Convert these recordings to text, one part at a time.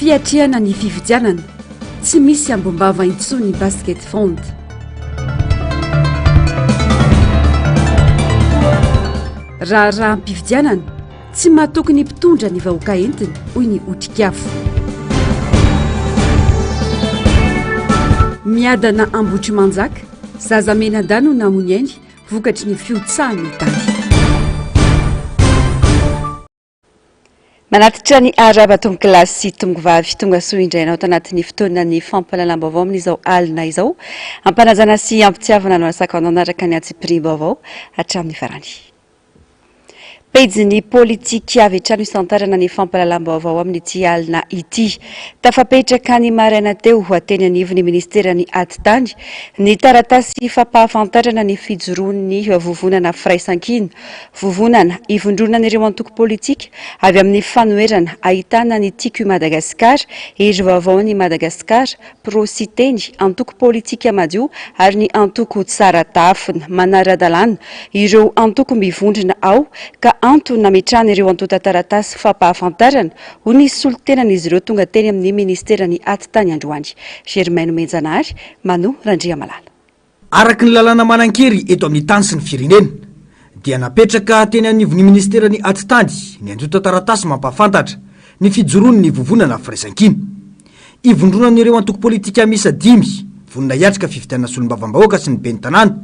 fiatriana ny fividianana tsy misy ambombava intsony basket fond raha ampividianana tsy mahatoky ny mpitondra ny vahoaka entiny hoy ny otrikafo miadana ambotry manjaka zaza menadano namony ainy vokatry ny fiotsahany tany manatitra ny araba tongo kilasy sy tongo vavy tonga soa indrainao tanatin'ny fotoana ny fampalalam-baovao amin'izao alina izao ampanajana sy ampitiavana no asakao anaraka ny atsiprivaovao hatramin'ny farany pejiny politika avy hatrano isantarana ny fampalalam-baovao amin'ity alina ity tafapetraka ny maraina teo ateny anivo ny ministerany atitany ny taratasy fampahafantarana ny fijoroan'ny vovonana firaisan-kina vovonana ivondronan'ireo antoko politika avy amin'ny fanoerana ahitana ny tiako Madagasikara iry vaovao ny Madagasikara prositeny antoko politika madio ary ny antoko tsara tafina manara-dalàna ireo antoko mivondrona ao ka antony mitrana ireo antota taratasy fampahafantarana ho ny solotenan'izy ireo tonga teny amin'ny ministerany atitany androany Germaine Menjanary Mano Randria Malala araky ny lalàna manan-kery eto amin'ny tany sy ny firenena dia napetraka teny anivon'ny ministerany atitany ny antota taratasy mampahafantatra ny fijoroany ny vovonana firaisan-kina ivondronan'ireo antoko politika misa 5 vonona iatrika fividianana solombavam-bahoaka sy ny ben'ny tanàna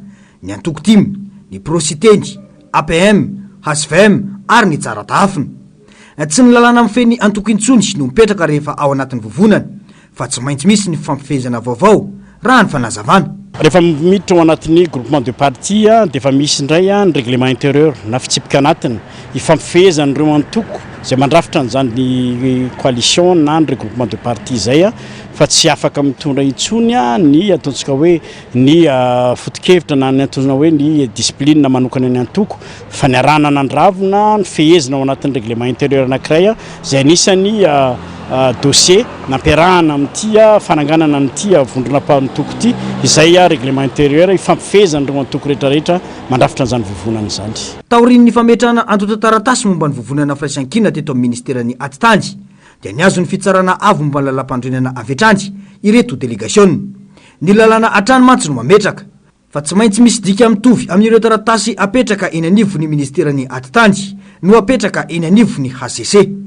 ny antoko 5 ny prositeny APM HSVM ary ny tsara tafina tsy ny lalàna amin'feny antoko intsony no mipetraka rehefa ao anatin'ny vovonana fa tsy maintsy misy ny fampifehezana vaovao raha ny fanazavana rehefa miditra ao anatin'ny groupement de parti dia efa misy indray ny règlement intérieur na fitsipika anatiny ifampifehezan'ireo antoko zay mandrafitra an'izany coalition na ny regroupement de parti zay fa tsy afaka mitondra intsony ny ataontsika hoe ny foto-kevitra na ny ataontsika hoe ny discipline manokana ny antoko fa ny arahana nandravona ny fehezina ao anatin'ny règlement intérieur anankiray zay anisany dossier nampiarahana amin'ity fananganana n'ity vondronam-pantoko ity izay règlement intérieur ifampifehezan'ireo antoko rehetrarehetra mandrafitra an'izany vovonana izany taorian'ny fametrahana antota taratasy momba ny vovonana firaisan-kina teto amin'ny ministerany atitany dia niazo ny fitsarana avo momba ny lalam-pandrenana avetrany ireto délégation ny lalàna atrany mantsy no mametraka fa tsy maintsy misy dika mitovy amin'ireo taratasy apetraka eny anivon'ny ministerany atitany no apetraka eny anivon'ny HCC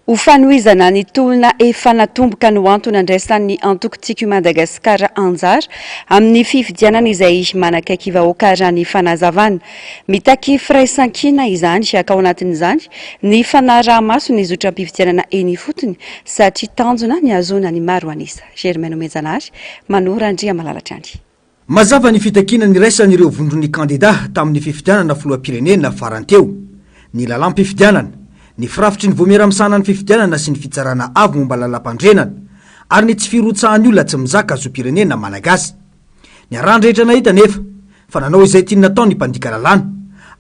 ho fanoizana ny tolona efa natomboka no antony andraisan'ny antoko tiako Madagasikara anjara amin'ny fividianana izay manakaiky vahoaka raha ny fanazavana mitaky firaisan-kina izany akao anatin'izany ny fanaraha-maso ny zotra am-pividianana eny fotony satria tanjona ny azona ny maro anisa Germaine Menjanary Mano Randria Malalatra any mazava ny fitakina ny raisan'ireo vondron'ny kandida tamin'ny fividianana filoham-pirenena faranteo ny lalam-pividianana ny firafitry ny voamera-misana ny fifidianana sy ny fitsarana avo momba lalam-pandrenana ary ny tsy firotsahany olona tsy mizaka azo-pirenena malagasy ny arandrehetra nahita nefa fa nanao izay tiany natao ny mpandika lalàna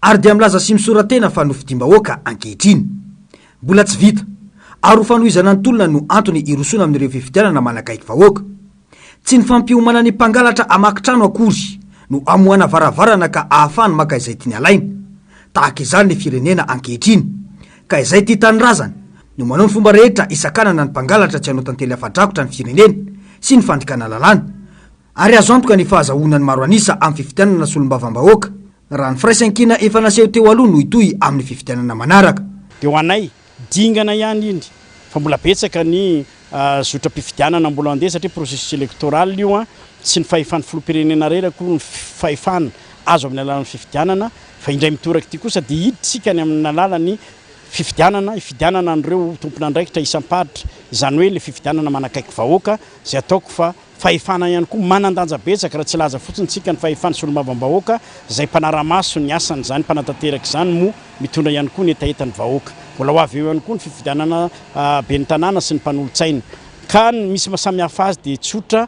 ary dia milaza sy misoratena fa nofidim-bahoaka ankehitriny mbola tsy vita ary ho fanohizana ny tolona no antony irosona amin'ireo fifidianana manakaiky vahoaka tsy ny fampiomana ny mpangalatra amakitrano akory no amohana varavarana ka ahafahany maka izay tiany alaina tahaka izany ny firenena ankehitriny ka izay ty tanyrazana no manao ny fomba rehetra isakanana ny mpangalatra tsy hanao tantely afadrakotra ny firenena sy ny fandikana lalàna ary azo antoka ny fahazahoana ny maro anisa amin'ny fifidianana solombavam-bahoaka raha ny firaisan-kina efa naseho teo aloha no hitohy amin'ny fifidianana manaraka dia ho anay dingana ihany indry fa mbola betsaka ny zotra-pifidianana mbola andeha satria processus électoral io tsy ny fahefan'ny filoham-pirenena reraka ny fahefana azo amin'ny alalan'ny fifidianana fa indray mitoraka ity kosa dia hiditsika ny amin'ny alalany fifidianana ifidianana an'ireo tompon'andraikitra isam-paritra izany hoe le fifidianana manakaiky vahoaka zay ataoko fa fahefana ihany koa manandanja betsaka raha tsy laza fotsiny tsika ny fahefana solombavam-bahoaka zay mpanara-maso ny asan'izany mpanatanteraka izany mo mitondra ihany koa ny etaetany vahoaka mbola ho avy eo ihany koa ny fifidianana ben'ny tanàna sy ny mpanolotsaina ka misy mahasamihafa azy dia tsotra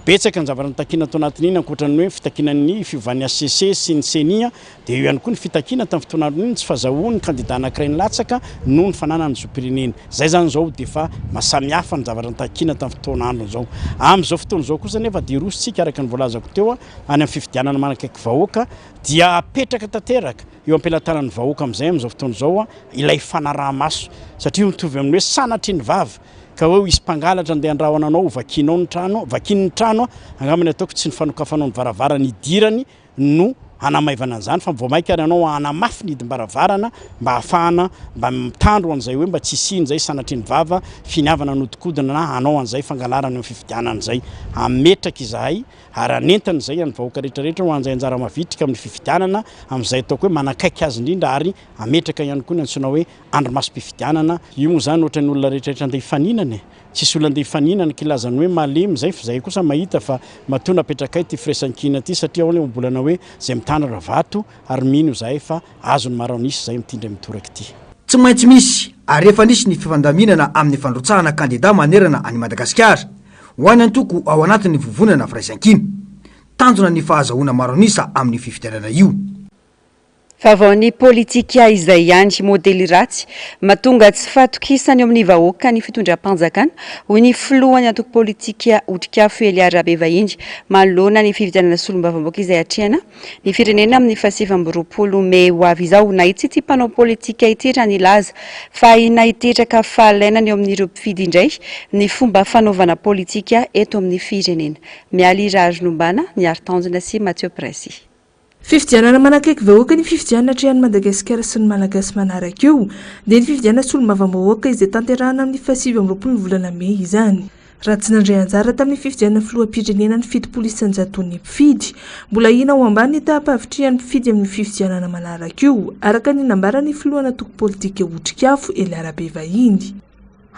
betsaka ny zavatra nitakina tao anatin'iny ankoatran'ny hoe fitakinan'ny fiovan'ny ACC sy ny CENI dia eo ihany koa ny fitakina tamin'ny fotoanan'iny tsy fahazahoany kandida anankiray ny latsaka noho ny fananany zo-pirenena zay zany zao dia fa mahasamihafa ny zavatra nitakina tamin'ny fotoanandro zao amin'izao fotoana zao kosa nefa dia rositsika araka ny voalazako teo any amin'ny fifidianana manakaiky vahoaka dia apetraka tanteraka eo ampelantanan'ny vahoaka amin'izay amin'izao fotoana zao ilay fanaraha-maso satria mitovy amin'ny hoe sanatry ny vava ka hoe isy mpangalatra andeha andrahona anao vakinao ny trano vakin'ny trano angambany ataoko tsy ny fanokafanao ny varavarana idirany no anamaivana an'izany fa voamaika ary anao anamafy ny hidim-baravarana mba hafahana mba mitandro an'izay hoe mba tsy isiany zay sanatry ny vava finiavana nodikodina na anao an'izay fangalarana amin'ny fifidianana zay ametraka izahay ary anentana zay any vahoaka rehetrarehetra ho an'izay anjara mavitrika amin'ny fifidianana amin'izay ataoko hoe manakaiky azy indrindra ary ametraka ihany koa ny antsoina hoe andro masom-pifidianana io moa zany ohatran'ny olona rehetrarehetra andeha hifaninana tsisy olona andeha hifaninana kilazany hoe malemy zay fa zay kosa mahita fa matoa napetraka ity firesankina ty satria ao mbolana hoe zay mitandra vato ary mino zahay fa azony maraonisy zay mitindra mitoraka ity tsy maintsy misy ary efa nisy ny fifandaminana amin'ny fandrotsahana kandida manerana any Madagasikara ho any antoko ao anatin'ny vovonana firaisankina tanjona ny fahazahoana maronisa amin'ny fifidianana io Vavaon'ny politika izay ihany modely ratsy mahatonga tsy fahatokisany eo amin'ny vahoaka ny fitondram-panjakana hoy ny filohany antoko politika Otrikafo Elia Rabevahiny manoloana ny fifidianana solombavam-bahoaka izay hatrehana ny firenena amin'ny 2020 Mey ho avy izao na itsy ity mpanao politika ity raha nilaza fa ina iteraka fahalainany eo amin'ireo mpifidy indray ny fomba fanaovana politika eto amin'ny firenena. Mialy Rajnombana ny Artanjona sy Mathieu Pressy. Fifidianana manakaiky vahoaka ny fifidianana atrehan'ny Madagasikara sy ny Malagasy manaraka eo dia ny fifidianana solombavam-bahoaka izay tanterahana amin'ny 2020 volana Mey izany. Raha tsy nandray anjara tamin'ny fifidianana filoham-pirenena ny fitopolo isan-jaton'ny mpifidy, mbola hina ao ambany ny taham-pahavitrihan'ny mpifidy amin'ny fifidianana manaraka eo araka ny nambaran'ny filohana antoko politika Otrikafo Elia Rabevahiny.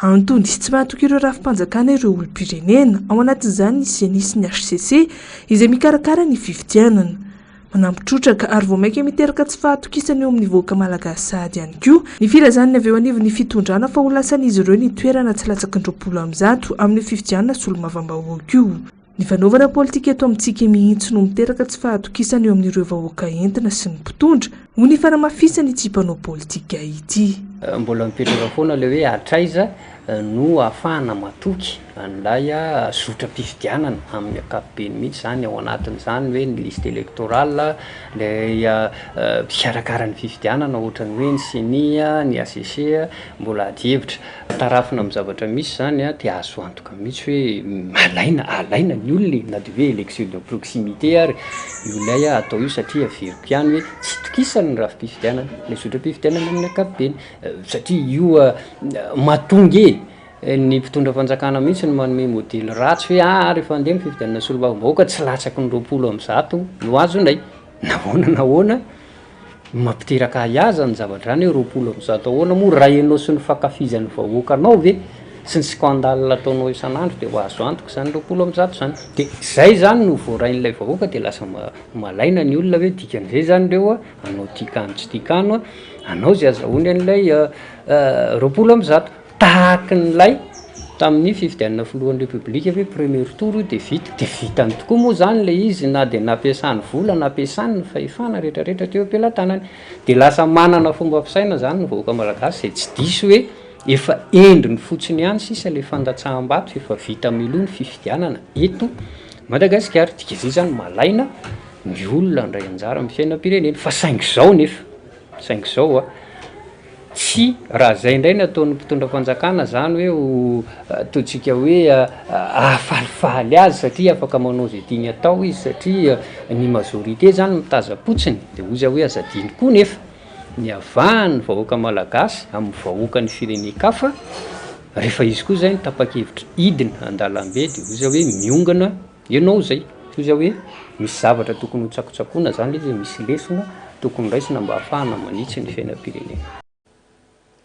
Antony tsy mahatoky ireo rafim-panjakana ireo olom-pirenena ao anatin'izany nisy ny HCC izay mikarakara ny fifidianana. Manampitrotraka ary voamaika miteraka tsy fahatokisany eo amin'ny vahoaka malagasy sahady ihany koa ny filazaniny avy eo anivon'ny fitondrana fa ho lasan'izy ireo ny toerana tsy latsaky ny 100% amin'ny fifidianana solombavam-bahoaka io. Ny fanaovana politika eto amintsika mihitsy no miteraka tsy fahatokisany eo amin'ireo vahoaka entina sy ny mpitondra ho ny fanamafisany ity mpanao politika ity. Mbola mipetraka foana le hoe atraiza no ahafahana matoky an'ilay zotra-pifidianana amin'ny ankapobeny mihitsy zany ao anatin'izany hoe ny liste électorale le mpikarakara ny fifidianana ohatran'ny hoe ny CENI ny ACC mbola adihevitra tarafina amin'ny zavatra misy zany dia azo antoka mihitsy hoe alaina ny olona na dia hoe élection de proximité ary iolay atao io satria averiko ihany hoe tsy tokisany ny rafi-pifidianana le zotra-pifidianana amin'ny ankapobeny satria io mahatonga ny mpitondra fanjakana mihitsy ny manome modely ratsy hoe rehefa andeha fifidianana solombavam-bahoaka tsy latsaky ny 20% no azonay nahoana mampiteraka ahaza ny zavatra ny 20% ahoana moa raha ianao sy ny fakafizan'ny vahoakanao ve sy ny skandale ataonao isan'andro dia ho azo antoka zany 20% zany dia zay zany no voarain'ilay vahoaka dia lasa malaina ny olona hoe dikan'izay zany reo anao tikano tsy tikano anao zay azahoany an'ilay 20% tahaka n'ilay tamin'ny fifidianana filohan'ny republika hoe premier tour dia vitany tokoa moa zany le izy na dia nampiasany vola nampiasany ny fahefana rehetrarehetra teo am-pelantanany dia lasa manana fomba fisaina zany ny vahoaka malagasy izay tsy diso hoe efa endriny fotsiny ihany sisa le fandatsaham-bato efa vita miloha ny fifidianana eto Madagasikara. Dika zany malaina ny olona ndray anjara amin'ny fiainam-pirenena fa saingy zao tsy raha zay indray ny ataon'ny mpitondra fanjakana zany hoe ataontsika hoe ahafalifaly azy satria afaka manao zay tiany atao izy satria ny majorité zany mitaza-potsiny dia ozy hoe azadiny koa nefa ny avahany vahoaka malagasy amin'ny vahoaka ny firenen-kafa rehefa izy koa zay ny tapa-kevitra idina an-dalambe dia ozy hoe miongana ianao zay ozy hoe misy zavatra tokony ho tsakotsakoana zany izy misy lesona tokony raisina mba ahafahana manitsy ny fiainam-pirenena.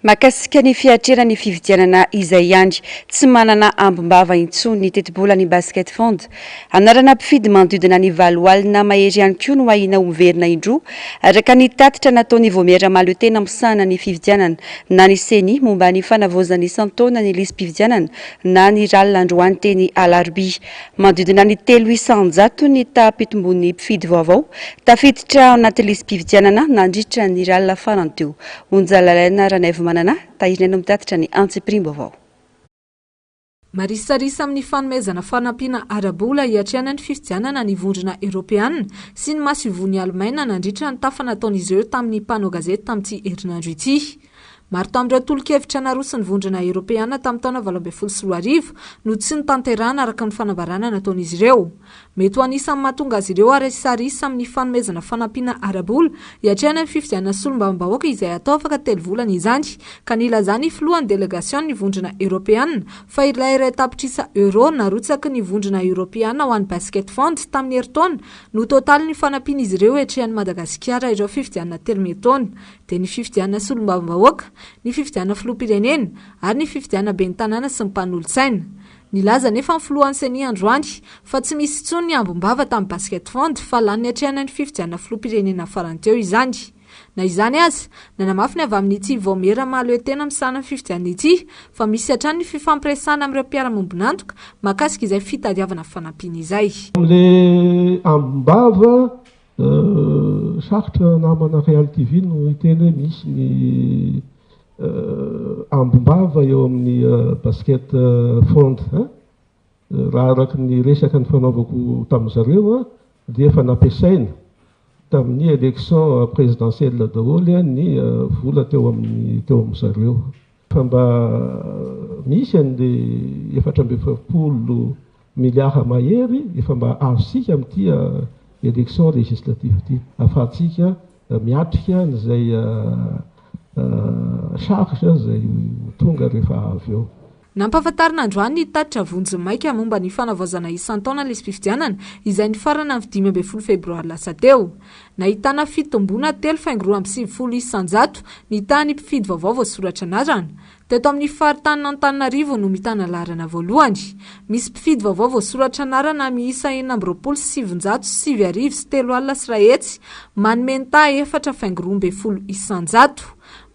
Mahakasika ny fiatrehana ny fifidianana izay ihany tsy manana ambombava intsony ny tetibola ny basket fond anarana mpifidy mandodina ny valoalina mahery ihany koa no ahina hoverina indroa araka ny tatitra nataony voamiera malo tena misahana ny fifidianana na ny CENI momba ny fanavozana isan-taona ny lisy-pifidianana na ny ralina androany teny alarobia mandodina ny 300 ny tapitombonin'ny mpifidy vaovao tafiditra anaty lisy-pifidianana nandritra ny ralina faranteo onjalalaina ranaivo manana tahirina mitatitra ny antsiprimbovao. Marisarisa amin'ny fanomezana fanampiana arabola hiatrehana ny fifidianana ny vondrona Europeana sy ny masivony Alemaina nandritra ny tafa nataon'izy ireo tamin'ny mpanao gazety tamin'ity herinandro ity. Maro tamin'ireo tolo-kevitra naroa sy ny vondrona Eoropeana tamin'ny taona 2024 no tsy nitanterana araka ny fanambarana nataon'izy ireo. Mety ho anisan'ny mahatonga azy ireo ary sarisa amin'ny fanomezana fanampiana arabola hiatrehana ny fifidianana solombavambahoaka izay atao afaka 3 volana izany, ka nilazany filohan'ny delegasion ny vondrona Eoropeana fa ilay iray tapitrisa euro narotsaky ny vondrona Eoropeana ho an'ny basket fond tamin'ny herintaona no totaly ny fanampiana izy ireo hiatrehan'ny Madagasikara ireo fifidianana 13 taona, dia ny fifidianana solombavambahoaka, ny fifidianana filoham-pirenena ary ny fifidianana ben'ny tanàna sy ny mpanolontsaina. Nilaza nefa ny filohan'ny CENI androany fa tsy misy intsony ny ambom-bava tamin'ny basket fond fa lany hiatrehana ny fifidianana filoham-pirenena farany teo izany. Na izany azy, nanamafy ny avy amin'ity Vomera Mahaloetena misana ny fifidianana ity fa misy hatrany ny fifampiresahana amin'ireo mpiara-mombonantoka mahakasika izay fitadiavana fanampiana izay. Amin'ilay ambom-bava sarotra namana Real TV no hiteny hoe misy ny ambom-bava eo amin'ny basket fond. Raha araka ny resaka ny fanaovako tamin'izareo dia efa nampiasaina tamin'ny élection présidentielle daholo ny vola teo amin'izareo. Fa mba misy an'ilay 4.7 miliara mahery efa mba azosika amin'ity élection législative ity, ahafahantsika miatrika n'izay charge izay tonga rehefa avy eo. Nampahafantarina androany ny tatitra vonjimaika momba ny fanavaozana isan-taona ilay fifidianana izay nifarana ny 15 febroary lasa teo. Nahitana fitombona 3.7 isanjato ny tany mpifidy vaovao voasoratra anarana. Teto amin'ny faritany Antananarivo no mitana laharana voalohany. Misy mpifidy vaovao voasoratra anarana miisa 9,707,3 manome ny taha 4.2 isanjato.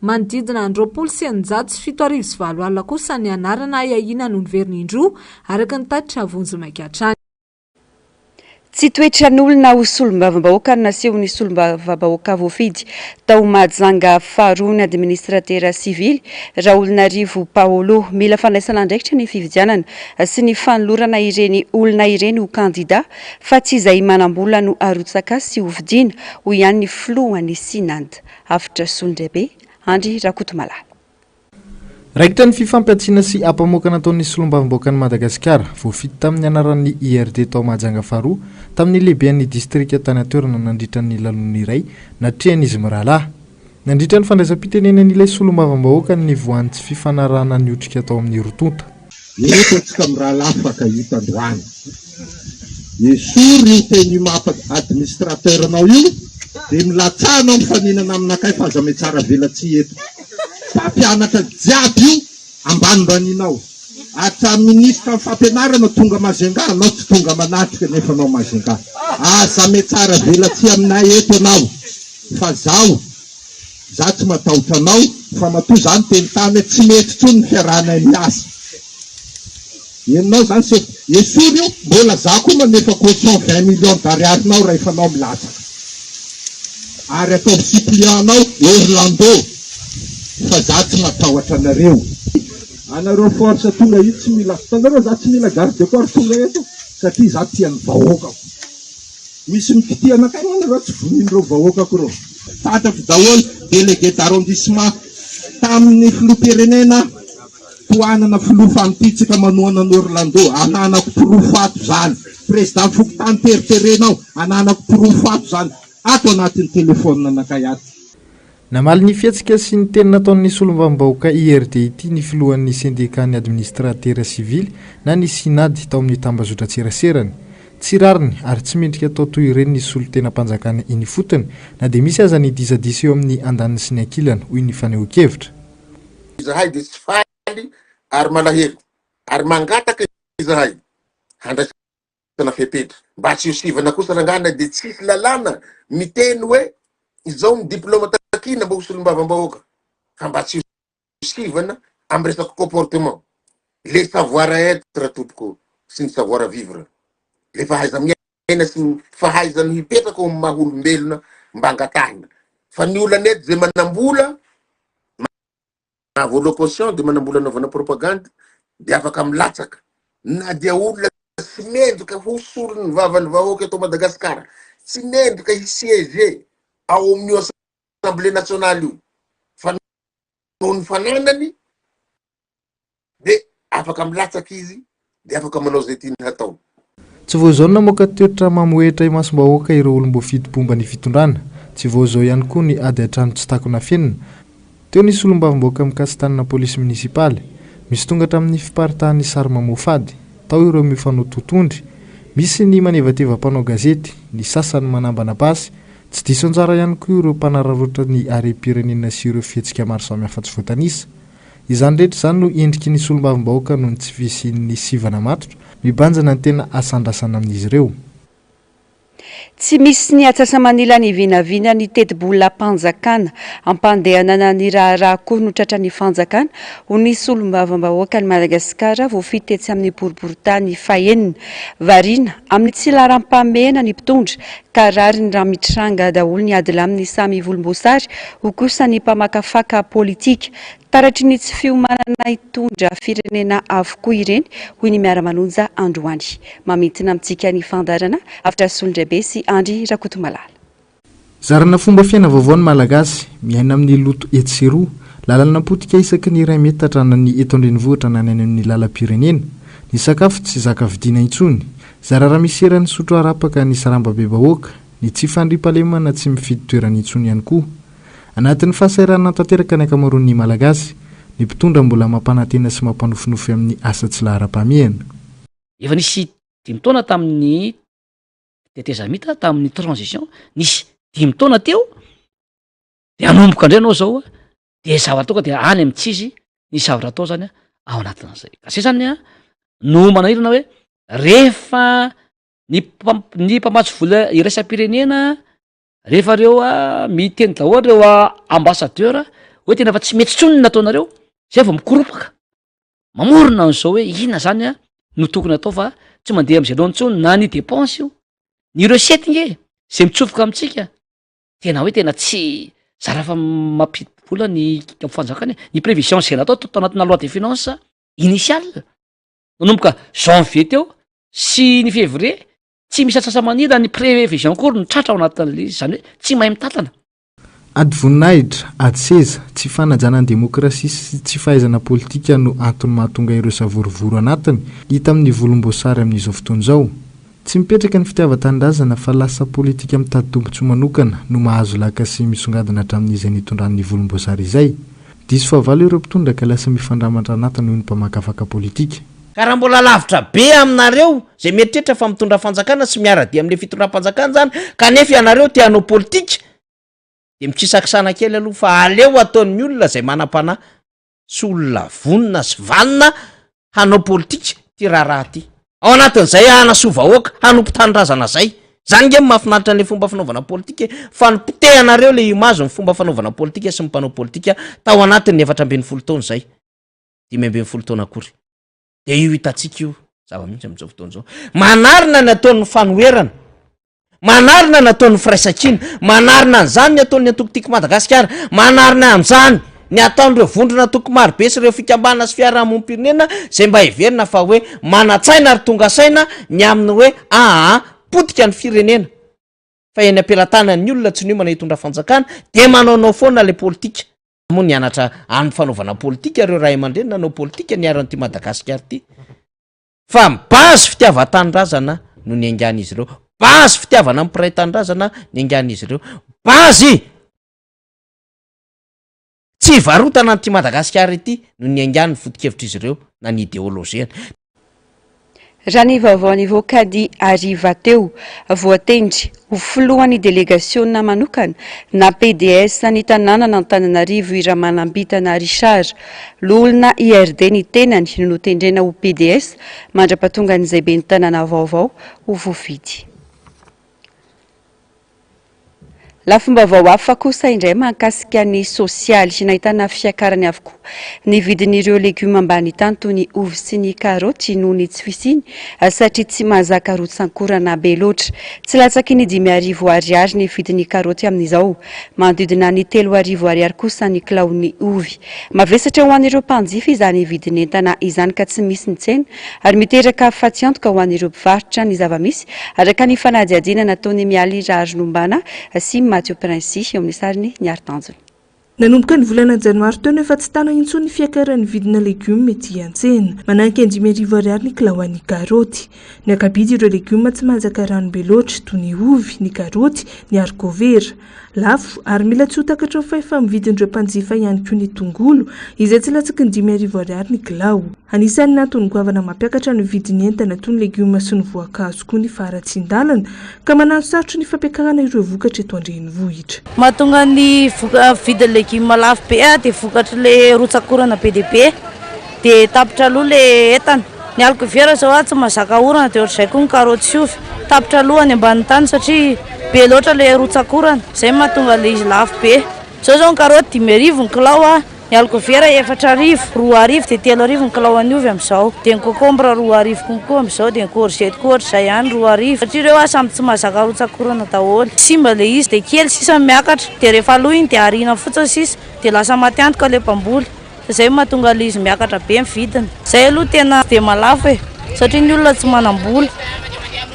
Manodidina 9,707 alina kosa ny anarana iahina no niveriny indroa araka ny tatitra vonjimaika hatrany. Tsy toetran'olona ho solombavambahoaka no nasehon'ny solombavambahoaka voafidy tao Mahajanga faharoa ny administratera sivily Raolonarivo Paolo mila fandraisana andraikitra ny fifidianana sy ny fanolorana ireny olona ireny ho kandida fa tsy izay manambola no arotsaka sy hovidiana ho ihany ny filohan'ny Sinanda. Afitra Sondrebe, Andry Rakotomala. Raikitra ny fifampiatsiana sy ampamoaka nataon'ny solombavambahoaka ny Madagasikara voafidy tamin'ny anaran'ny IRD tao Mahajanga faharoa tamin'ny lehibean'ny distrika tany atoerana nandritra ny lalony iray natrehan'izy mirahalahy. Nandritra ny fandraisam-pitenenan'ilay solombavambahoaka ny voan'ny tsy fifanarahana ny otrika tao amin'ny rotonta. Etotsika mirahalahy fakahita androany. Esory io teny maha-administrateurnao io dia milatsanao mifaninana aminakay fa aza mety tsara vela tsy eto. Mpampianatra jiaby io ambanibaninao. Atra ministra ny fampianarana tonga Majunga, anao tsy tonga manatrika nefa anao Majunga. Aza mety tsara vela tsy aminay eto anao. Fa zaho tsy matahotra anao fa matoa zany teny tany tsy mety tsony ny fiarahanay miasa. Enao zany se esory io mbola za koa manefa caution 20 millions d'ariarinao rehefa anao milatsaka. Ary atao supplianao Orlando. Fa za tsy matahotra anareo. Anareo force tonga io tsy mila fitanareo, za tsy mila garde de corps tonga eto satria za tian'ny vahoaka. Misy mikity anakay anareo tsy vonin'ireo vahoakako reo. Fantatro daholo délégué d'arrondissement tamin'ny filoham-pirenena toanana filoha famititsika manoana ny Orlando, ananako pirofato zany. Président Fokotany teriterenao, ananako pirofato zany. Ato anatin'ny telefônina anakay ato. Namaly ny fiatsika sy ny teny nataon'ny solombavambahoaka IRD ity ny filohan'ny syndicat-ny administratera sivily na ny sinady tao amin'ny tambazotra-tserasserany. Tsy rariny ary tsy mendrika atao toy ireny ny solo-tena-panjakana iny fotony na dia misy aza ny disadisa eo amin'ny andaniny sy ny ankilana hoy ny fanehoan-kevitra. Izahay dia tsy faly ary malahelo ary mangataka izahay handraisana fepetra mba tsy hosivana kosa rangana dia tsisy lalàna miteny hoe izao ny diplôma takina mba ho solombavambahoaka fa mba tsy hosivana amin'ny resaka comportement, le savoir être tompoko sy ny savoir vivre, le fahaiza miaina sy ny fahaizany hipetraka ho maha olombelona mba angatahina. Fa ny olana eto zay manambola voaloha caution dia manambola anaovana propagande dia afaka milatsaka na dia olona tsy mendrika ho solony vavan'ny vahoaka eto Madagasikara, tsy mendrika hisiege ao amin'ny assemblée nationale io, fa noho ny fananany de afaka milatsaky izy de afaka manao zay tiany hatao. Tsy voazao namoaka toetra mamoetra imasom-bahoaka ireo olombo fidi-pomba ny fitondrana. Tsy voazao ihany koa ny ady an-trano tsy takona fenina. Teo nisy olombavamboaka mikasitanina polisy munisipaly. Misy tonga hatramin'ny fiparitahan'ny sary mamofady. Tao ireo mifanao totondry. Misy ny manevateva mpanao gazety, ny sasany manambana basy. Tsy diso anjara ihany koa ireo mpanararotra ny harem-pirenena sy ireo fihetsika maro samihafa tsy voatanisa. Izany rehetra izany no endriky ny solombavam-bahoaka noho ny tsy fisian'ny sivana matotra, mibanjana ny tena asandrasana amin'izy ireo. Tsy misy ny atsasa-manila ny vinavina ny teti-bola mpanjakana ampandehanana ny raharaha koa no tratra ny fanjakana ho ny solombavam-bahoaka ny Madagasikara voafity tetsy amin'ny boriboritany fahenina variana amin'ny tsy laharam-pamehana ny mpitondra ka rary ny raha mitranga daholo ny ady laminy samy volomboasary ho kosa ny mpamakafaka politika taratry ny tsy fiomanana hitondra firenena avokoa ireny hoy ny miara-manonja Androany mamintina amintsika ny fandarana afitra Solondrabe sy Andry Rakotomalala. Zarana fomba fiaina vaovao ny malagasy miaina amin'ny loto etsiroa lalana potika isaky ny 2 metatra na ny eto andrenivohitra na ny amin'ny lalam-pirenena ny sakafo tsy zaka vidiana intsony zarara miserany sotro arapaka ny sarambabe bahoaka ny tsy fandripalemana tsy mifidy toerana intsony ihany koa anatin'ny fahasairana tanteraka ny akamaroan'ny malagasy ny mpitondra mbola mampanantena sy mampanofinofy amin'ny asa tsy lahara-pahamehana. Efa nisy 5 taona tamin'ny tetezamita tamin'ny transition nisy 5 taona teo de anomboka indray anao zao de zavatra tonga de any amin'ny tsizy ny zavatra atao zany ao anatin'izay kasi zany no manahirana hoe rehefa ny mpamatsy vola iraisam-pirenena rehefa reo miteny daholo reo ambassadeur hoe tena fa tsy mety tsony nataonareo zay vao mikoropaka mamorona an'izao hoe inona zany no tokony atao fa tsy mandeha am'izay loha ntsony na ny dépense io ny recette nge zay mitsofoka amintsika tena hoe tena tsy zara fa mampidi-bola ny fanjakana ny prévision zay natao tao anatina loi de finance initiale nanomboka janvier teo sy ny février tsy misy atsasa-manila ny prévision kory ny tratra ao anatin'le zany hoe tsy mahay mitatana. Ady voninahitra, ady seza, tsy fanajanana demokrasia sy tsy fahaizana politika no antony mahatonga ireo savorovoro anatiny hita amin'ny volomboasary amin'izao fotoana izao. Tsy mipetraka ny fitiavan-tanindrazana fa lasa politika mitady tombontsoa manokana no mahazo laka sy misongadina hatramin'izay nitondran'ny volomboasary izay. Diso fahavalo ireo mpitondra ka lasa mifandramatra anatiny noho ny mpamakafaka politika. Karaha mbola lavitra be aminareo zay mieritreritra fa mitondra fanjakana sy miara-dia amin'le fitondram-panjakana zany kanefa ianareo te hanao politika de mitsisakisana kely aloha fa aleo ataon'ny olona zay manam-pana sy olona vonina sy vanina hanao politika ty raharaha ty ao anatin'izay hanasovahoaka hanompo-tanindrazana zay zany nge mahafinaritra an'le fomba fanaovana politika fa nipitehanareo le imazo ny fomba fanaovana politika sy mpanao politika tao anatin'ny 720 taona zay 520 taona akory de io hitatsika io zava-mihitsy amin'izao fotoana zao manarina ny ataon'ny fanoherana manarina ny ataon'ny firaisan-kina manarina an'izany ny ataon'ny atokotiko Madagasikara manarina an'izany ny ataon'ireo vondrona toko marobe sy ireo fikambana sy fiarahamonim-pirenena zay mba hiverina fa hoe manatsaina ary tonga saina ny amin'ny hoe potika ny firenena fa eny ampelantanan'ny olona tsy niomana hitondra fanjakana de manaonao foana le politika moa nianatra amin'ny fanaovana politika ireo ray aman-dreny nanao politika niaran'ity Madagasikara ty fa bazy fitiavan-tanindrazana no ny angana izy ireo bazy fitiavana amin'ny mpiray tanindrazana ny angana izy ireo bazy tsy varotana an'ity Madagasikara ity no ny angana ny foto-kevitra izy ireo na ny idéoloziana. Raha ny vaovao nivoaka ny ariva teo voatendry ho filohan'ny délégationna manokana na PDS ny tanàna n'Antananarivo Iramanambitana Richard l'olona IRD ny tenany no notendrena ho PDS mandra-pahatonga an'izay be ny tanàna vaovao ho voafidy. Lafim-baovao hafa kosa indray mahakasika ny sosialy sy nahitana fiakarany avokoa ny vidin'ireo legioma ambany tany toy ny ovy sy ny karaoty noho ny tsy fisiny satria tsy mahazaka rotsan-korana be loatra. Tsy latsaky ny 5,000 ariary ny vidin'ny karaoty amin'izao manodidina ny 3,000 ariary kosa ny kilaon'ny ovy. Mavesatra ho an'ireo mpanjifa izany vidin'entana izany ka tsy misy ny tsena ary miteraka fahatsiantoka ho an'ireo mpivarotra ny zava-misy araka ny fanadihadiana nataony mialy rary nombana sy Mathieu Prince eo amin'ny sariny ny Artanjona. nanomboka ny volana janoary teo no efa tsy tana intsony ny fiakaran'ny vidina legioma ety an-tsena mananky 5,000 ariary ny kilao an'ny karoty ny akabidy ireo legioma tsy mahazaka rano be loatra toy ny ovy ny karoty ny harikovera lafo ary mila tsy ho takatra fa efa mividin'ireo mpanjifa ihany koa ny tongolo izay tsy latsaky ny 5,000 ariary ny kilao anisan'ny natony goavana mampiakatra ny vidiny entana toy ny legioma sy ny voankazo koa ny faratsindalana ka manano sarotry ny fampiakarana ireo vokatra eto andrenivohitra mahatonga ny vidin'ny legioma lafo be dia vokatra le rotsakorana be dia be dia tapitra aloha le entana ny harikovera zao tsy mazaka orana dia ohatr'izay koa ny karoty sy ovy tapitra aloha any ambany tany satria be loatra le rotsakorana izay mahatonga le izy lafo be zao ny karoty 5,000 ny kilao ny harikovera 4,000 2,000 dia 3,000 ny kilao any ovy amin'izao dia ny kokombra 2,000 konkoa amin'izao dia ny korzety koa ohatr'izay ihany 2,000 satria ireo samy tsy mahazaka rotsakorana daholo simba le izy dia kely sisa miakatra dia rehefa aloha iny dia arina fotsiny sisa dia lasa maty le mpamboly izay mahatonga le izy miakatra be ny vidiny izay aloha tena dia malafo satria ny olona tsy manam-bola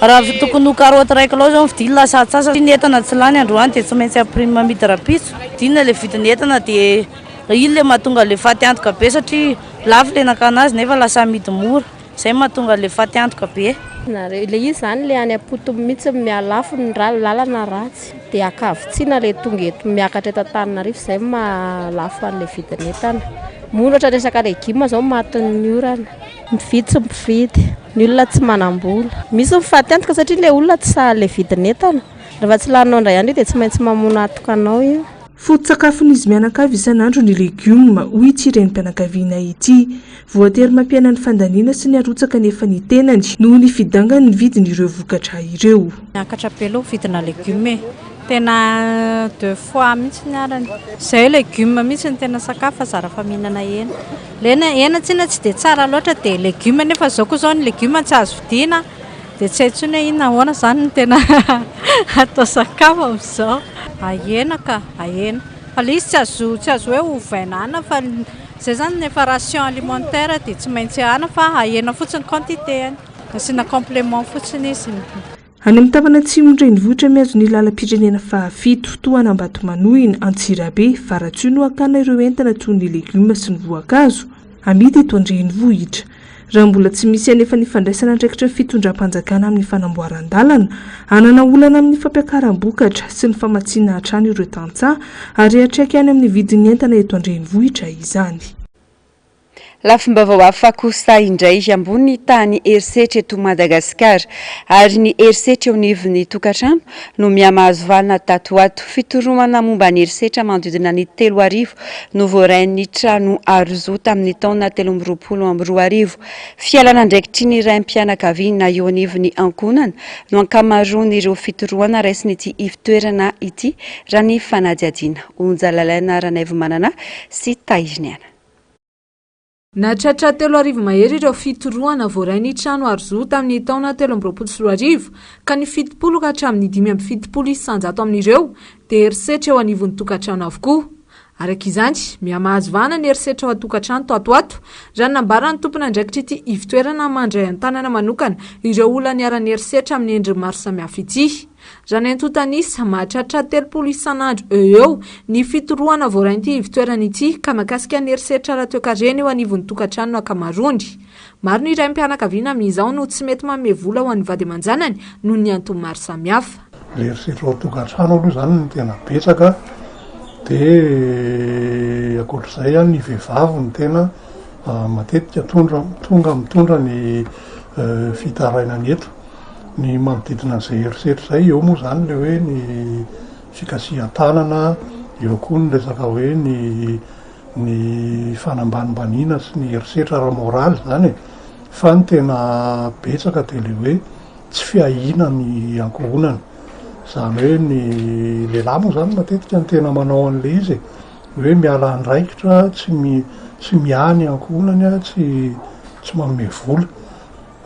raha tokony ho karoty 1 kilao zao vidiny lasa atsasa ny entana tsy lany androany dia tsy maintsy amprime mamidy rapitso vidina le vidiny entana dia iny le mahatonga le faty antoka be satria lafo le nakanazy nefa lasa amidy mora izay mahatonga le faty antoka be le izy zany le any apoto mihitsy mialafo ny lalana ratsy dia akavitsiana le tonga eto miakatra eto Antananarivo izay malafo an'le vidiny entana monatra resaka legioma zao matin'ny orana mividy sy mividy ny olona tsy manam-bola misy mifaty antoka satria le olona tsy sahy le vidiny entana rehefa tsy laninao indray andro dia tsy maintsy mamona atokanao io foto-tsakafon'izy mianakavy isan'andro ny legioma hoy ity renim-pianakaviana ity voatery mampiana ny fandaniana sy ny arotsaka nefa ny tenany noho ny fidangany ny vidin'ireo vokatra ireo miakatra be aloha vidina legioma tena 2 fois mihitsy ny arany izay legioma mihitsy ny tena sakafo zara fa mihinana hena tsina tsy dia tsara loatra dia legioma nefa zao koa zao ny legioma tsy azo vidiana dia tsy haintsony hoe inona ahoana zany ny tena atao sakafo amin'izao ahena fa le izy tsy azo hoe hovainana fa zay zany nefa ration alimentaire dia tsy maintsy ahana fa ahena fotsiny quantité asiana complément fotsiny izy any amin'ny tapana atsimo renivohitra miazo ny lalam-pirenena fahafito toana Ambatomanohina Antsirabe Faratsoa no akana ireo entana toy ny legioma sy ny voankazo amidy eto andrenivohitra raha mbola tsy misy anefa ny fandraisana andraikitra ny fitondram-panjakana amin'ny fanamboaran-dalana anana olana amin'ny fampiakaram-bokatra sy ny famatsiana hatrany ireo tantsaha ary atraiky any amin'ny vidin'ny entana eto andrenivohitra izany lafimbavao hafa kosa indray ambony tany herisetra eto Madagasikara ary ny herisetra eo nivon'ny tokantrano no miamahazo valina tatoato fitoroana momba ny herisetra manodidina ny 3,000 no voarain'ny trano Arzo tamin'ny taona 2024 fialana ndraikitry ny raim-pianakaviana eo anivon'ny ankonana no ankamaroan'ireo fitoroana raisin'ity ivitoerana ity raha ny fanadiadiana onjalalaina Ranaivo Manana sy Taiziniana natratra 3,000 mahery ireo fitoroana voarain'ny trano Arzo tamin'ny taona 2024 ka ny 70 ka hatramin'ny 570 isanjato amin'ireo dia herisetra eo anivon'ny tokantrano avokoa arak'izany miamahazo vahana ny herisetra ao tokantrano toatoato raha nambarany tompona andraikitra ity ivitoerana mandray an-tanana manokana ireo olona niarany herisetra amin'ny endriny maro samihafa ity raha ny antotanisa mahatratra 30 isan'andro eo ny fitoroana voarain'ity ivitoerana ity ka makasika ny herisetra raha toekareny eo anivon'ny tokantrano ankamaroany maro ny raim-pianakaviana amin'izao no tsy mety manome vola ho an'ny vady aman-janany noho ny antony maro samihafa le herisetra ao tokantrano aloha zany no tena betsaka dia akoatr'izay ny vehivavy ny tena matetika tonga mitondra ny fitarainany eto ny manodidina an'izay herisetra zay eo moa zany le hoe ny fikasihan-tanana eo koa ny resaka hoe ny fanambanimbanina sy ny herisetra ara-moraly zany fa ny tena betsaka dia le hoe tsy fiahina ny ankohonana zany hoe ny lehilahy moa zany matetika ny tena manao an'le izy hoe miala andraikitra tsy miany ankohonany tsy manome vola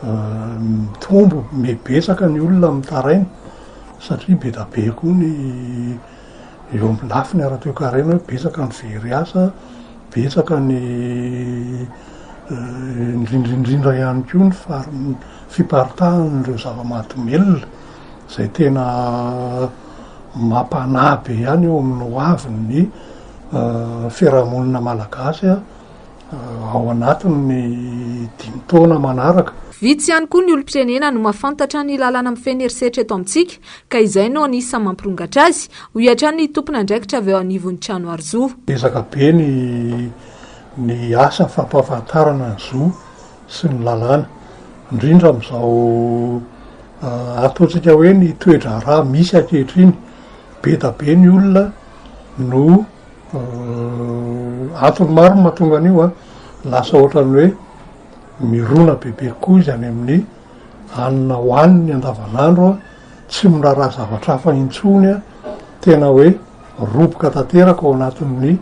mitombo mebetsaka ny olona mitaraina satria be da be koa ny eo amin'ny lafiny ara-toekarena hoe betsaka ny very asa betsaka ny indrindrindrindra ihany koa ny fiparitahan'ireo zava-mahadomelona zay tena mampanahy be ihany eo amin'ny hoaviny ny fiarahamonina malagasy ao anatiny ny 5 taona manaraka. Vitsy ihany koa ny olom-pirenena no mahafantatra ny lalàna amin'ny feny herisetra eto amintsika ka izay no anisany mampirongatra azy ho hiatrany ny tompona andraikitra avy eo anivon'ny trano Arzoa. Ezaka be ny asa fampahafantarana ny Zo sy ny lalàna indrindra amin'izao ataontsika hoe ny toetra raha misy ankehitriny be da be ny olona no antony maro mahatonga an'io lasa ohatrany hoe mirona bebe koa izy any amin'ny hanina hoaniny andavanandro tsy miraharaha zavatra hafa intsony tena hoe roboka tanteraka ao anatin'ny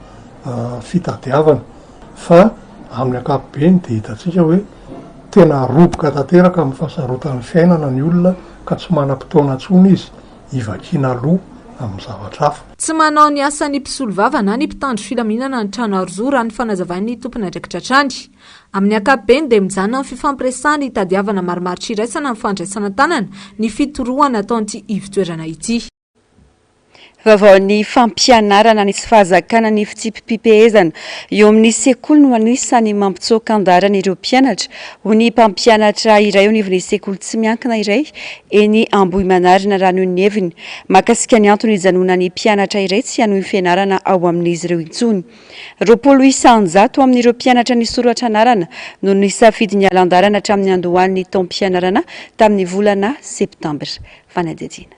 fitadiavana fa amin'ny ankapobeny dia hitatsika hoe tena roboka tanteraka amin'ny fahasarotan'ny fiainana ny olona ka tsy manam-potoana intsony izy hivakiana aloha amin'ny zavatra hafa. Tsy manao ny asan'ny mpisolo vava na ny mpitandro filaminana ny trano Arzoa raha ny fanazavain'ny tompona andraikitra trany. Amin'ny ankapobeny dia mijanona amin'ny fifampiresahana hitadiavana marimaritra iraisana amin'ny fandraisana tanana ny fitorohana ataon'ity ivotoerana ity. Vaovaon'ny fampianarana ny sy fahazakana ny fitsipipihezana eo amin'ny sekoly no anisany mampitsoaka andarana ireo mpianatra ho ny mpampianatra iray onivon'ny sekoly tsy miankina iray eny Ambohimanarina Ranoniviny makasika ny antony hijanona ny mpianatra iray tsy hanohy fianarana ao amin'izy ireo intsony. 200 amin'ireo mpianatra ny soratra anarana no nisafidy ny alan-darana hatramin'ny andohan'ny taom-pianarana tamin'ny volana septambra. Fanadidina.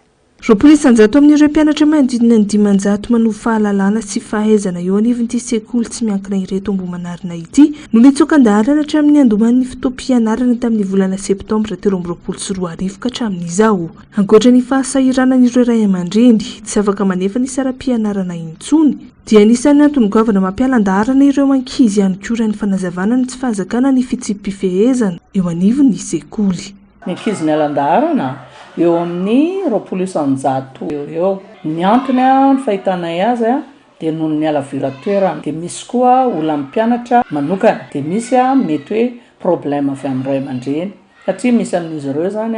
200 amin'ireo mpianatra manodidina ny 500 manohy fahalalana sy fahezana eo anivon'ity sekoly tsy miankina ireto Ambohimanarina ity no nitsoaka andarana hatramin'ny andohan'ny fotoam-pianarana tamin'ny volana septambra 2024 ka hatramin'izao. Ankoatra ny fahasahiranan'ireo ray aman-dreny tsy afaka manefa ny saram-pianarana intsony dia anisan'ny antony goavana mampialan-darana ireo ankizy ihany koa raha ny fanazavana ny tsy fahazakana ny fitsipifehezana eo anivon'ny sekoly. Ny ankizy ny alan-darana eo amin'ny 200 eo. Ny antony ny fahitanay azy dia noho ny alavira-toerana dia misy koa olona mpianatra manokana dia misy mety hoe problème avy amin'ny ray aman-dreny satria misy amin'izy ireo zany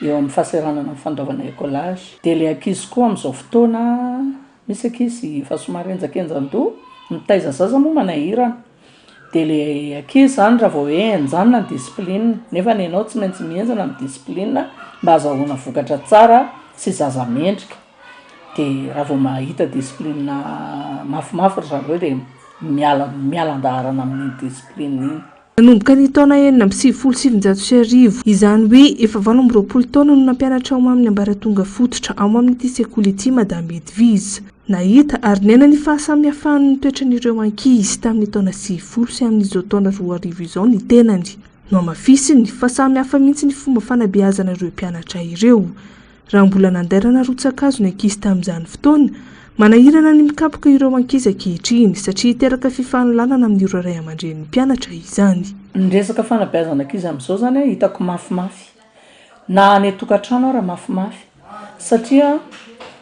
eo amin'ny fahasahiranana amin'ny fandaovana écolage dia le ankizy koa amin'izao fotoana misy ankizy fa somary enjakenjan-doha mitaiza zaza moa manahirana dia le ankizy zany raha vao hoe enjanona ny discipline nefa ny ianao tsy maintsy mienjana amin'ny discipline mba azahoana vokatra tsara sy zaza mendrika dia raha vao mahita discipline mafimafy ry zareo dia mialan-darana amin'ny discipline iny. Nanomboka ny taona 1970 izany hoe efa 20 taona no nampianatra ao amin'ny ambaratonga fototra ao amin'ity sekoly ity Madame Edvise. Nahita ary nena ny fahasamihafan'ny toetran'ireo ankizy tamin'ny taona 10 sy amin'izao taona 2000 izao ny tenany. No amafisiny fa samy hafa mihitsy ny fomba fanabeazana ireo mpianatra ireo. Raha mbola nandairana rotsakazo ny ankizy tamin'izany fotoana, manahirana ny mikapoka ireo ankizy ankehitriny satria hiteraka fifaноlanana amin'ireo ray aman-dren'ny mpianatra izany. Ny resaka fanabeazana ankizy amin'izao zany hitako mafimafy. Na any tokantrano raha mafimafy satria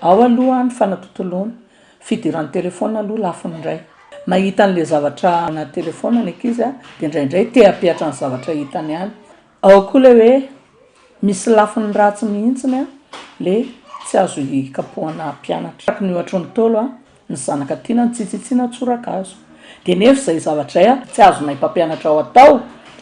ao aloha ny fanatotoloana fidiran'ny telefona aloha lafiny indray. Mahita an'le zavatra ana telefona ny ankizy dia indraindray te-hapiatra ny zavatra hitany any. Ao koa le hoe misy lafiny ratsy mihitsiny le tsy azo hikapohana mpianatra. Ny ohatra ny tolo ny zanaka tiana ny tsitsitsiana tsorakazo. Dia nefa izay zavatra tsy azonay mpampianatra ao atao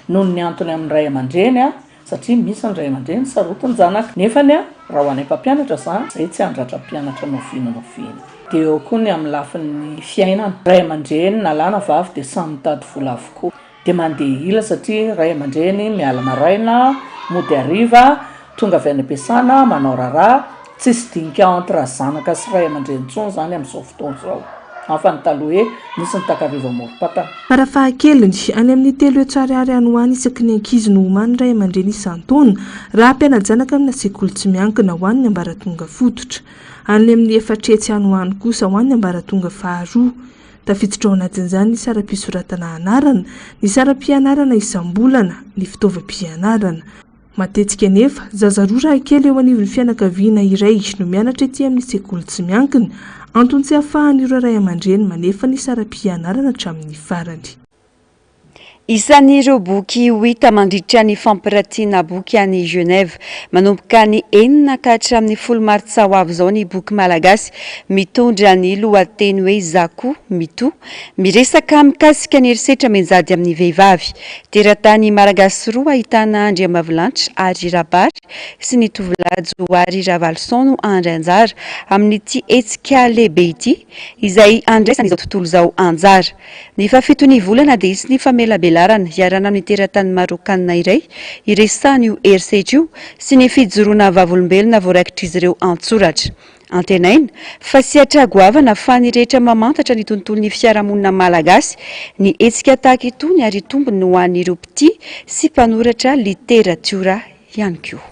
noho ny antony amin'ny ray aman-dreny satria misy ny ray aman-dreny sarotiny zanaka. Nefa raha ho anay mpampianatra zany izay tsy handratra mpianatra nofinonofiny. Dia eo koa ny amin'ny lafin'ny fiainana. Ray aman-dreny na lahy na vavy dia samy mitady vola avokoa. Dia mandeha ila satria ray aman-dreny miala maraina, mody hariva, tonga avy any am-piasana, manao raharaha, tsisy dinika entre zanaka sy ray aman-dreny intsony zany amin'izao fotoana izao. Hafa ny taloha hoe nisy ny takariva morom-patana. Farafahakeliny any amin'ny 3 ariary any ho any isaky ny ankizy no homany ray aman-dreny isan-taona raha ampiana-janaka amina sekoly tsy miankina ho an'ny ambaratonga fototra. Any amin'ny 4 any ho any kosa ho an'ny ambaratonga faharoa. Tafiditra ao anatin'izany ny saram-pisoratana anarana, ny saram-pianarana isam-bolana, ny fitaovam-pianarana. Matetika nefa zaza roa raha kely eo anivon'ny fianakaviana iray no mianatra ety amin'ny sekoly tsy miankina, antony tsy ahafahan'ireo ray aman-dreny manefa ny saram-pianarana hatramin'ny farany. Isan'ireo boky hita mandritra ny fampiratiana boky any Genève manomboka ny 4 ka hatramin'ny 10 martsa ho avy izao ny boky malagasy mitondra ny lohateny hoe Zako mito miresaka mikasika ny herisetra menjady amin'ny vehivavy. Teratany malagasy roa ahitana Andriamavilanitra ary Rabary sy ny tovolahy Johary Ravalson no andry anjara amin'ity hetsika lehibe ity izay andraisana izao tontolo izao anjara. Ny fafitony volana dia isy ny famelabelarana iarana amin'ny teratany marokanina iray iresahana io herisetra io sy ny fijoroana vavolombelona voaraikitra izy ireo antsoratra. Antenaina fa sy atragoavana fa ny rehetra mamantatra ny tontolon'ny fiarahamonina malagasy ny hetsika tahaka itony ary tombony ho an'ireo mpitia sy mpanoratra literatiora ihany koa.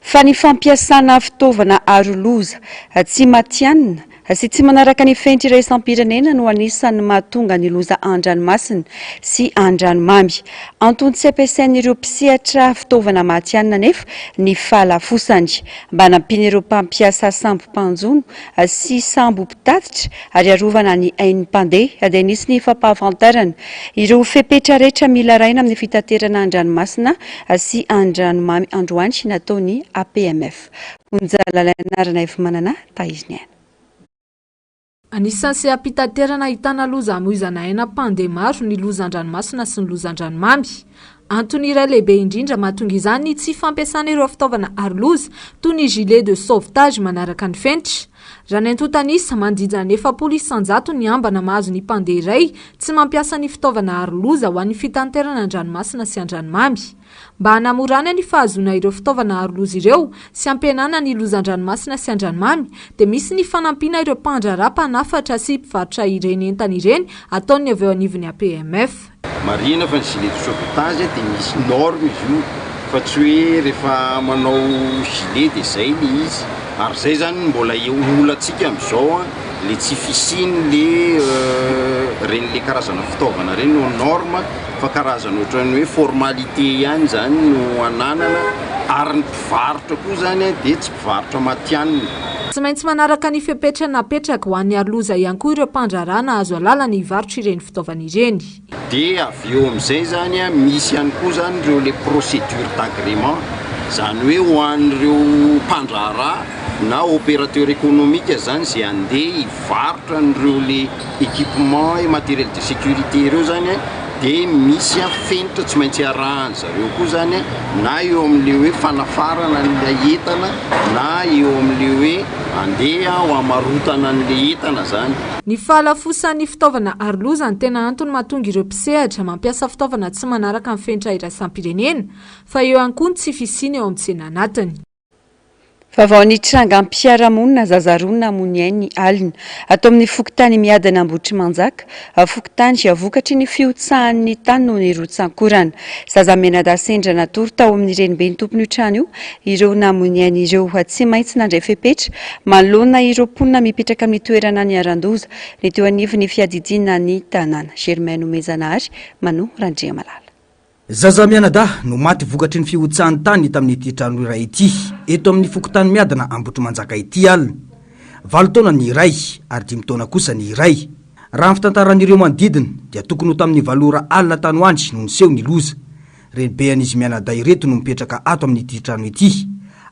Fa ny fampiasana fitaovana aroloza tsy matianina sy tsy manaraka ny fenitra iraisam-pirenena no anisan'ny mahatonga ny loza an-dranomasina sy an-dranomamy. Antony tsy ampiasain'ireo mpisehatra fitaovana matianina nefa ny fahalafosany mba hanampiana ireo mpampiasa sambo mpanjono sy sambo mpitatitra ary arovana ny ain'ny mpandeha dia nisy ny fampahafantarana ireo fepetra rehetra mila raina amin'ny fitaterana an-dranomasina sy an-dranomamy androany nataony APMF. Onjalalainarana efa manana taiziny aina. Anisan'ny sy ampitaterana ahitana loza hamoizana aina mpandeha maro ny loza an-dranomasina sy ny loza an-dranomamy. Antony iray lehibe indrindra mahatonga izany tsy fampiasana ireo fitaovana aroloza toy ny gilet de sauvetage manaraka ny fenitra. Raha ny antontanisa mandijana ny 700 ny ambana mahazo ny mpandeha iray tsy mampiasa ny fitaovana aroloza ho an'ny fitanterana an-dranomasina sy an-dranomamy. Mba hanamorana ny fahazoana ireo fitaovana aroloza ireo sy ampihenana ny loza an-dranomasina sy an-dranomamy dia misy ny fanampiana ireo mpandraharaha mpanafatra sy mpivarotra ireny entana ireny ataony avy eo anivon'ny APMF. Marina fa ny gilet de sauvetage dia misy norme izy io fa tsy hoe rehefa manao gilet dia izay le izy ary izay zany mbola olatsika amin'izao le tsy fisiny le karazana fitaovana reny no norme fa karazana ohatrany hoe formalité ihany zany no ananana ary ny mpivarotra koa zany dia tsy mpivarotra matianina. Tsy maintsy manaraka ny fepetra napetraka ho an'ny aroloza ihany koa ireo mpandrarana azo alalana hivarotra ireny fitaovana ireny. Dia avy eo amin'izay zany misy ihany koa zany ireo le procédure d'agrément zany hoe ho an'ireo mpandraharaha na opérateur économique zany izay andeha hivarotra an'ireo le équipement et matériel de sécurité ireo zany dia misy fenitra tsy maintsy arahany zareo koa zany na eo amin'le hoe fanafarana an'ilay entana na eo amin'le hoe andeha ho amarotana an'le entana zany. Ny fahalafosan'ny fitaovana aroloza ny tena antony mahatonga ireo mpisehatra mampiasa fitaovana tsy manaraka amin'ny fenitra iraisam-pirenena fa eo ihany koa ny tsy fisiana eo amin'ny tsena anatiny. Vaovao ny trangam-piarahamonina zazaronina mony ainy alina atao amin'ny fokontany miadana Ambohitrimanjaka fokontany vokatry ny fiotsahan'ny tany noho ny rotsan-korana. Zazamena dasendra natory tao amin'ny renibe ny tompony trano io ireo namony ainy ireo tsy maintsy nandray fepetra manoloana ireo mponina mipetraka amin'ny toerana ny Arandoza ny teo anivon'ny fiadidina ny tanàna. Germaine Omezanahary Mano Randriamalala. Zaza mianada no maty vokatry ny fiotsahan'ny tany tamin'ity trano iray ity eto amin'ny fokontany miadana Ambohitrimanjaka ity alina. 8 taona ny iray ary 5 taona kosa ny iray. Raha ny fitantaran'ireo manodidina dia tokony ho tamin'ny 7 alina tany hoandry no niseho ny loza. Renibe an'izy mianada ireto no mipetraka ato amin'ity trano ity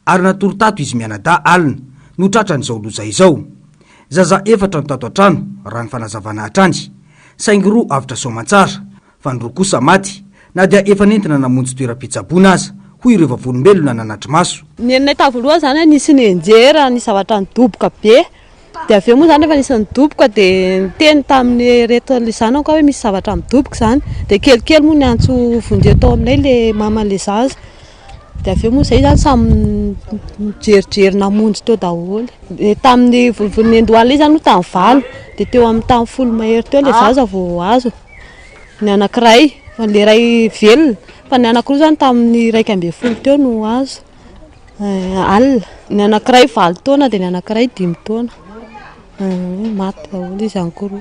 ary natory tato izy mianada alina no tratran'izao loza izao. Zaza 4 no tato an-trano raha ny fanazavana hatrany saingy 2 avitra soamantsara fa ny 2 kosa maty na dia efa nentina namonjy toeram-pitsaboana aza hoy ireo vavolombelona nanatry maso. Ny ennay tavoaloha zany nisy ny enjera ny zavatra nidoboka be dia avy eo moa zany efa nisy nidoboka dia niteny tamin'ny reto zanako hoe misy zavatra midoboka zany dia kelikely moa ny antso vonjeo tao aminay le maman'le zaza dia avy eo moa izay zany samy mijerijery namonjy teo daholo. Tamin'ny volovon'ny Andohalo zany no tamin'ny 20 dia teo amin'ny tamin'ny 10 mahery teo le zaza vao azo ny anankiray le ray velona fa ny anankiroa zany tamin'ny 12 teo no azo alina. Ny anankiray 4 taona dia ny anankiray 5 taona maty daholo izy anankiroa.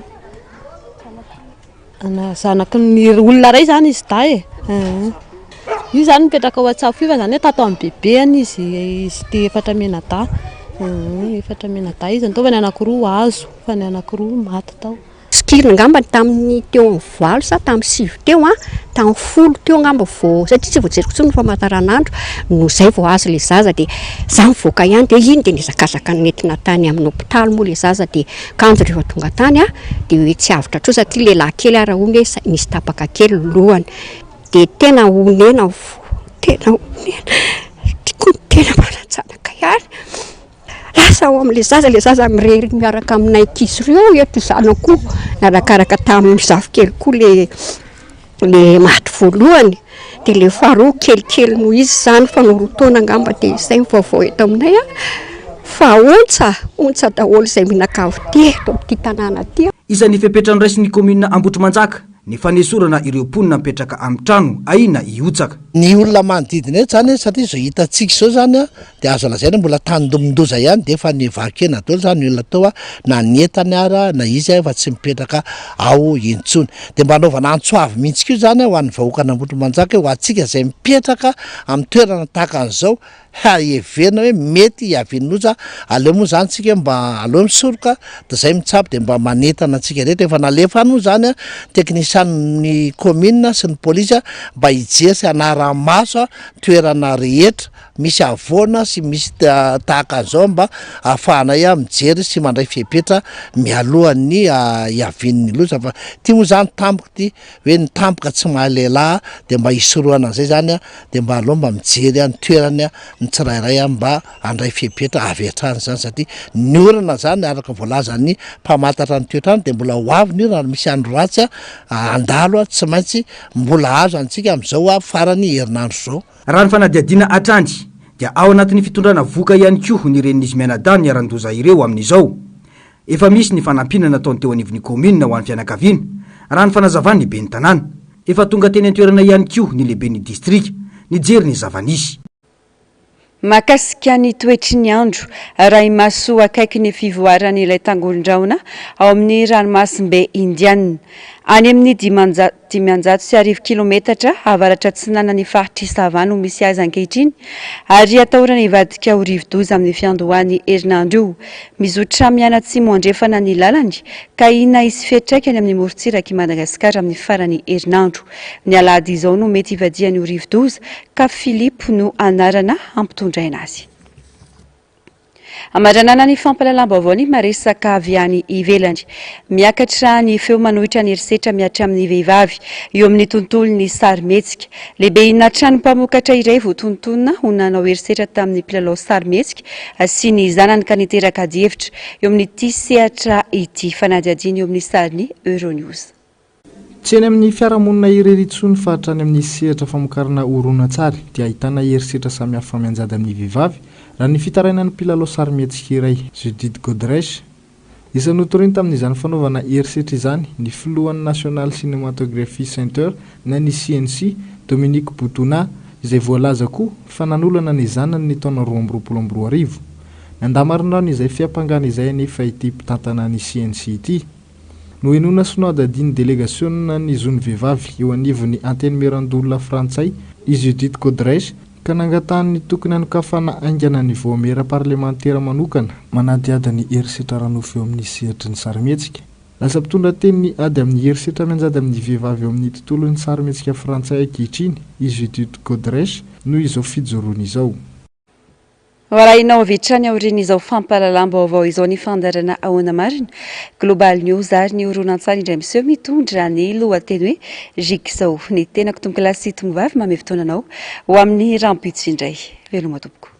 Zanaky ny olona ray zany izy da io zany mipetraka ao Antsafiva zany hoe tato amin'ny bebeany izy te 4 menada 4 menada izy nitaova ny anankiroa azo fa ny anankiroa maty tao. fikirina angamba tamin'ny teo amin'ny valo sa tamin'ny 7 teo tamin'ny 10 teo angamba vao satria tsy voajeriko tsony ny famantaranandro no zay vao azo le zaza dia za mivoaka ihany dia iny dia nizakazaka nentina tany amin'ny hôpitaly moa le zaza dia kanjo rehefa tonga tany dia hoe tsy avitra tro satria lehilahy kely raha hono hoe nisy tapaka kely lohany dia tena onena tena manatsanaka ihany lasa ao amin'le zaza mirery miaraka aminay ankizy ireo eto zanako narakaraka tamin'ny zafikely koa le maty voalohany dia le faharoa kelikely noho izy zany fanorotona angamba dia izay mivavao eto aminay fa ontsa daholo izay minakavy ty eto amin'ity tanàna ty. Isan'ny fepetrany raisin'ny komina Ambotrimanjaka ny fanesorana ireo mponina mipetraka amin'ny trano aina iotsaka. Ny olona manodidina eto zany satria zao hitantsika zao zany dia azo lazaina mbola tandomindozana ihany dia efa nivakena daholo zany ny olona tao na nientany ara na izy efa tsy mipetraka ao intsony dia mba anaovana antsoavy mihitsy io zany ho an'ny vahoaka Ambotrimanjaka ho antsika izay mipetraka amin'ny toerana tahaka an'izao everina hoe mety hiavin'oza aleo moa zany tsika mba aleo misoroka dia zay mitsapy dia mba manentana antsika rehetra efa nalefa moa zany teknisian'ny komina sy ny polisy mba hijery anara-maso toerana rehetra misy avoana sy misy tahaka an'izao mba ahafahana mijery sy mandray fepetra mialohan'ny hiavin'ny loza fa ty moa zany tampoka ty hoe ny tampoka tsy mahalehilahy dia mba hisorohana an'izay zany dia mba aloha mba mijery ny toerany tsirairay mba andray fepetra avy hatrany zany satria ny orana zany araka voalazan'ny mpamantatra ny toetrany dia mbola ho avy ny orana misy andro ratsy andalo tsy maintsy mbola azo antsika amin'izao farany herinandro zao. Raha ny fanadiadiana atrany dia ao anatin'ny fitondrana voka ihany koa ny renin'izy mianadahy ny arandoza ireo amin'izao. Efa misy ny fanampinana nataony teo anivon'ny komina ho an'ny fianakaviana raha ny fanazavany lehibe ny tanàna efa tonga teny an-toerana ihany koa ny lehiben'ny distrika nijery ny zavanisy. Mahakasika ny toetry ny andro raha imaso akaiky ny fivoarany ilay tangolondraona ao amin'ny ranomasimbe Indiana any amin'ny 510 kilometatra avaratra atsinanany faritra Isava no misy azy ankehitriny ary atahorana hivadika ho rivo-doza amin'ny fiandohany herinandro io. Mizotra miana-tsimo andrefana ny lalany ka ina isy fetraikany amin'ny morontsiraka i Madagasikara amin'ny farany herinandro. Ny alahady izao no mety hivadiany ho rivo-doza ka Filipo no anarana ampitondray azy. Amaranana ny fampalalam-baovao ny maresaka avy any ivelany. Miakatra ny feo manohitra ny herisetra miatra amin'ny vehivavy eo amin'ny tontolon'ny sarimetsika. Lehibe ina trano mpamokatra iray voatontonona ho nanao herisetra tamin'ny mpilalao sarimetsika sy ny zanany ka niteraka hevitra eo amin'ny ity sehatra ity fanadihadiana eo amin'ny sariny Euronews. Tsy eny amin'ny fiarahamonina irery-tsony fa hatrany amin'ny sehatra famokarana horonan-tsary dia ahitana herisetra samihafa mianjady amin'ny vehivavy raha ny fitarainan'ny mpilalao sarimetsika iray Judith Godrèche. Isan'ny notoriny tamin'izany fanaovana herisetra izany ny filohan'ny National Cinematography Center na ny CNC Dominique Boutona izay voalaza koa fa nanolana ny zanany ny taona 2024. Nandamarinao izay fiampangana izay anefa ity mpitantana ny CNC ity. Noenona sonadadiny délégation ny zony vehivavy eo anivon'ny antenimierandolona frantsay i Judith Godrèche ka nangatahany tokony hanokafana aingana ny voamera parlementaire manokana manadiady ny herisetra ranofo eo amin'ny sehatry ny sarimetsika. Lasa mpitondra teny ny ady amin'ny herisetra mianjady amin'ny vehivavy eo amin'ny tontolon'ny sarimetsika frantsay ankehitriny i Judith Godrèche noho izao fijoroany izao. Warainao vitrany aoriana izao fampalalam-baovao izao ny fandarana ahoana marina. Global News ary ny horonan-tsary indray miseho mitondra ny lohateny hoe Jigsaw ny tenako tonga lasy tongovavy mamevy taonanao ho amin'ny rampitso indray. Veloma tompoko.